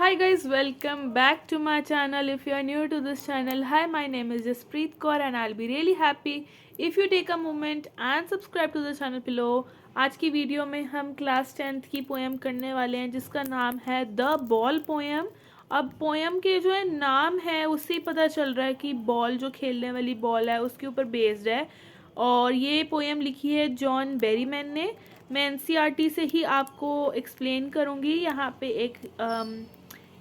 Hi guys, welcome back to my channel. If you are new to this channel, hi, my name is Jaspreet Kaur and I'll be really happy if you take a moment and subscribe to the channel below. आज की video में हम class 10th की poem करने वाले हैं जिसका नाम है द बॉल पोएम। अब पोएम के जो है नाम है उससे ही पता चल रहा है कि बॉल जो खेलने वाली बॉल है उसके ऊपर बेस्ड है और ये पोएम लिखी है जॉन बेरीमैन ने। मैं एनसीईआरटी से ही आपको एक्सप्लेन करूँगी। यहाँ पे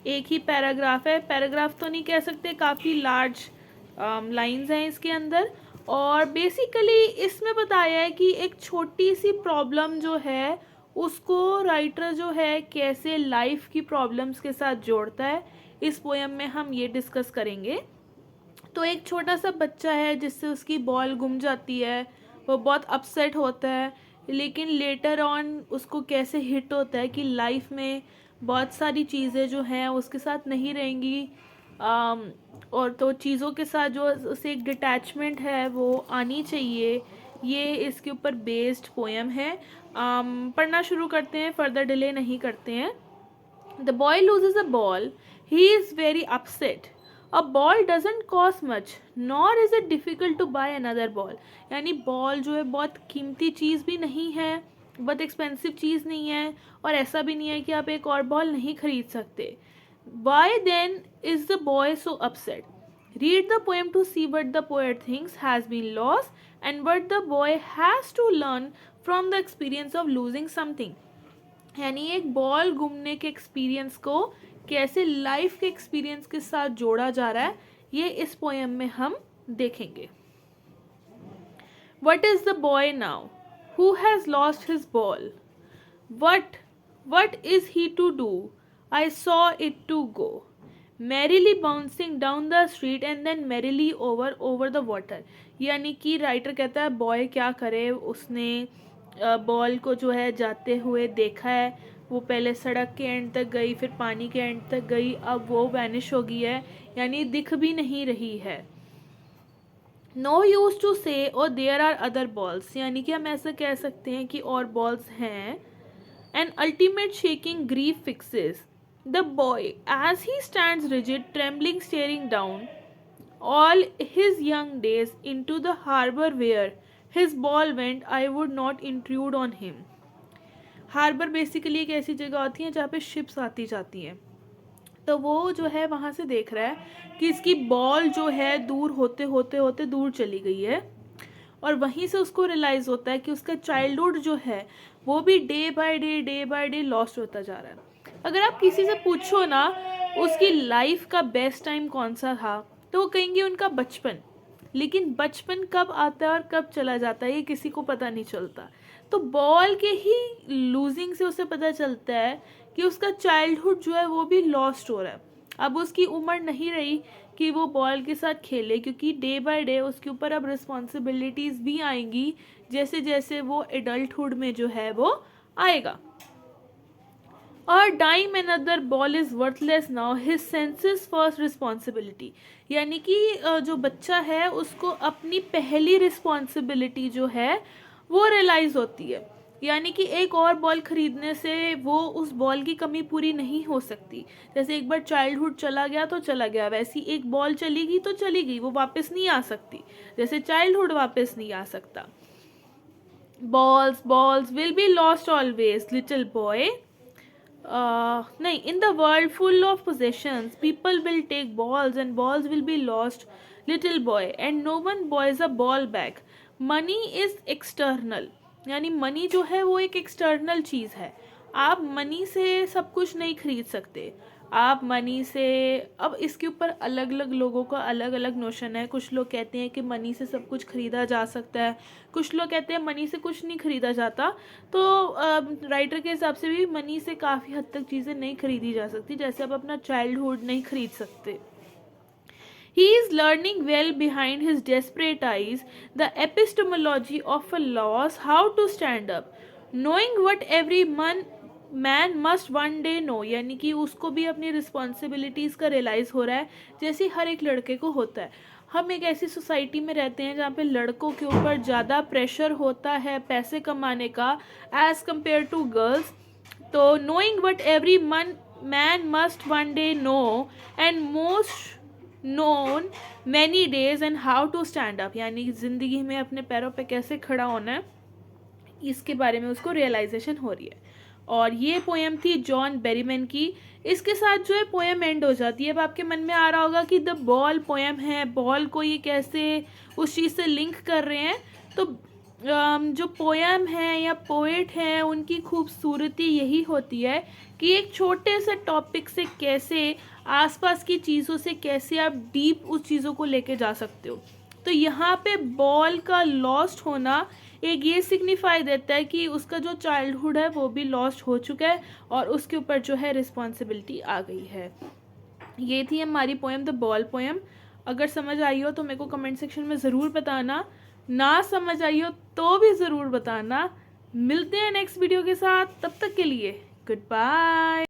एक ही पैराग्राफ है, पैराग्राफ तो नहीं कह सकते, काफ़ी लार्ज लाइंस हैं इसके अंदर। और बेसिकली इसमें बताया है कि एक छोटी सी प्रॉब्लम जो है उसको राइटर जो है कैसे लाइफ की प्रॉब्लम्स के साथ जोड़ता है। इस पोएम में हम ये डिस्कस करेंगे। तो एक छोटा सा बच्चा है जिससे उसकी बॉल गुम जाती है, वो बहुत अपसेट होता है, लेकिन लेटर ऑन उसको कैसे हिट होता है कि लाइफ में बहुत सारी चीज़ें जो हैं उसके साथ नहीं रहेंगी और तो चीज़ों के साथ जो उसे एक डिटैचमेंट है वो आनी चाहिए। ये इसके ऊपर बेस्ड पोएम है। पढ़ना शुरू करते हैं, फर्दर डिले नहीं करते हैं। The boy loses a ball, he is very upset. A ball doesn't cost much nor is it difficult to buy another ball. यानी बॉल जो है बहुत कीमती चीज़ भी नहीं है, बहुत एक्सपेंसिव चीज़ नहीं है, और ऐसा भी नहीं है कि आप एक और बॉल नहीं खरीद सकते। Why then is the boy so upset? Read the poem to see what the poet thinks has been lost and what the boy has to learn from the experience of losing something. यानी एक ball गुमने के experience को कैसे life के experience के साथ जोड़ा जा रहा है, ये इस पोएम में हम देखेंगे। What is the boy now who has lost his ball? What is he to do? I saw it to go merrily bouncing down the street and then merrily over the water। यानी कि writer कहता है boy क्या करे, उसने ball को जो है जाते हुए देखा है, वो पहले सड़क के एंड तक गई, फिर पानी के एंड तक गई, अब वो वैनिश हो गई है, यानी दिख भी नहीं रही है। नो यूज टू से और देयर आर अदर बॉल्स, यानी कि हम ऐसा कह सकते हैं कि और बॉल्स हैं। An ultimate shaking grief fixes the boy as he stands rigid trembling staring down all his young days into the harbour where his ball went I would not intrude on him. Harbour basically एक ऐसी जगह होती है जहाँ पे ships आती जाती हैं, तो वो जो है वहाँ से देख रहा है कि इसकी बॉल जो है दूर होते होते होते दूर चली गई है, और वहीं से उसको रियलाइज़ होता है कि उसका चाइल्डहुड जो है वो भी डे बाय डे लॉस्ट होता जा रहा है। अगर आप किसी से पूछो ना उसकी लाइफ का बेस्ट टाइम कौन सा था, तो वो कहेंगे उनका बचपन। लेकिन बचपन कब आता है और कब चला जाता है ये किसी को पता नहीं चलता। तो बॉल के ही लूजिंग से उसे पता चलता है कि उसका चाइल्डहुड जो है वो भी लॉस्ट हो रहा है। अब उसकी उम्र नहीं रही कि वो बॉल के साथ खेले, क्योंकि डे बाय डे उसके ऊपर अब रिस्पॉन्सिबिलिटीज़ भी आएंगी जैसे जैसे वो एडल्टहुड में जो है वो आएगा। और dime another ball is worthless now his senses first responsibility. यानी कि जो बच्चा है उसको अपनी पहली रिस्पॉन्सिबिलिटी जो है वो रियलाइज़ होती है। यानी कि एक और बॉल ख़रीदने से वो उस बॉल की कमी पूरी नहीं हो सकती। जैसे एक बार चाइल्डहुड चला गया तो चला गया, वैसी एक बॉल चली गई तो चली गई, वो वापस नहीं आ सकती, जैसे चाइल्डहुड वापस नहीं आ सकता। Balls will be lost always little boy. नहीं, in the world full of possessions people will take balls and balls will be lost little boy and no one buys a ball back। money is external, यानी money जो है वो एक external चीज़ है। आप money से सब कुछ नहीं खरीद सकते। आप मनी से, अब इसके ऊपर अलग अलग लोगों का अलग अलग नोशन है। कुछ लोग कहते हैं कि मनी से सब कुछ खरीदा जा सकता है, कुछ लोग कहते हैं मनी से कुछ नहीं खरीदा जाता। तो राइटर के हिसाब से भी मनी से काफ़ी हद तक चीज़ें नहीं खरीदी जा सकती, जैसे आप अपना चाइल्डहुड नहीं खरीद सकते। He is learning well behind his desperate eyes the epistemology of a loss, how to stand up, knowing what every man must one day know। यानी कि उसको भी अपनी रिस्पॉन्सिबिलिटीज़ का रियलाइज़ हो रहा है जैसे हर एक लड़के को होता है। हम एक ऐसी सोसाइटी में रहते हैं जहाँ पे लड़कों के ऊपर ज़्यादा प्रेशर होता है पैसे कमाने का एज़ कम्पेयर टू गर्ल्स। तो knowing what every man must one day know and most known many days and how to stand up, यानी ज़िंदगी में अपने पैरों पे कैसे खड़ा होना है, इसके बारे में उसको रियलाइजेशन हो रही है। और ये पोएम थी जॉन बेरीमैन की। इसके साथ जो है पोएम एंड हो जाती है। अब आपके मन में आ रहा होगा कि द बॉल पोएम है, बॉल को ये कैसे उस चीज़ से लिंक कर रहे हैं। तो जो पोएम है या पोएट है उनकी खूबसूरती यही होती है कि एक छोटे से टॉपिक से कैसे आसपास की चीज़ों से कैसे आप डीप उस चीज़ों को लेके जा सकते हो। तो यहाँ पे बॉल का लॉस्ट होना एक ये सिग्निफाई देता है कि उसका जो चाइल्डहुड है वो भी लॉस्ट हो चुका है और उसके ऊपर जो है रिस्पॉन्सिबिलिटी आ गई है। ये थी हमारी पोएम द बॉल पोएम। अगर समझ आई हो तो मेरे को कमेंट सेक्शन में ज़रूर बताना, ना समझ आई हो तो भी ज़रूर बताना। मिलते हैं नेक्स्ट वीडियो के साथ, तब तक के लिए गुड बाय।